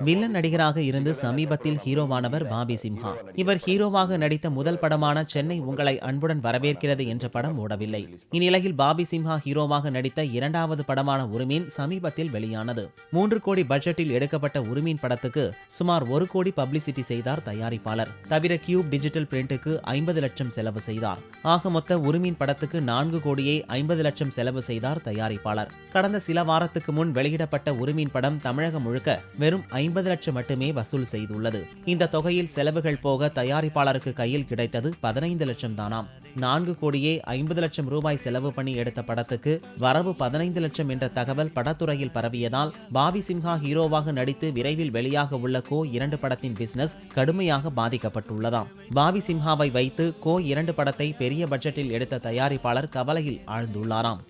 Villain நடிகராக இருந்து சமீபத்தில் ஹீரோவானவர் பாபி சிம்ஹா. இவர் ஹீரோவாக நடித்த முதல் படமான சென்னை உங்களை அன்புடன் வரவேற்கிறது என்ற படம் ஓடவில்லை. இந்நிலையில் பாபி சிம்ஹா ஹீரோவாக நடித்த இரண்டாவது படமான உருமீன் சமீபத்தில் வெளியானது. 3 கோடி பட்ஜெட்டில் எடுக்கப்பட்ட உருமீன் படத்துக்கு சுமார் 1 கோடி பப்ளிசிட்டி செய்தார் தயாரிப்பாளர். தவிர கியூப் டிஜிட்டல் பிரிண்டுக்கு 50 லட்சம் செலவு செய்தார். ஆக மொத்த உருமீன் படத்துக்கு 4 கோடியே 50 லட்சம் செலவு செய்தார் தயாரிப்பாளர். கடந்த சில வாரத்துக்கு முன் வெளியிடப்பட்ட உருமீன் படம் தமிழகம் முழுக்க வெறும் 50 லட்சம் மட்டுமே வசூல் செய்துள்ளது. இந்த தொகையில் செலவுகள் போக தயாரிப்பாளருக்கு கையில் கிடைத்தது 15 லட்சம் தானாம். 4 கோடியே 50 லட்சம் ரூபாய் செலவு பண்ணி எடுத்த படத்துக்கு வரவு 15 லட்சம் என்ற தகவல் படத்துறையில் பரவியதால் பாபி சிம்ஹா ஹீரோவாக நடித்து விரைவில் வெளியாக உள்ள கோ 2 படத்தின் பிசினஸ் கடுமையாக பாதிக்கப்பட்டுள்ளதாம். பாபி சிம்ஹாவை வைத்து கோ 2 படத்தை பெரிய பட்ஜெட்டில் எடுத்த தயாரிப்பாளர் கவலையில் ஆழ்ந்துள்ளாராம்.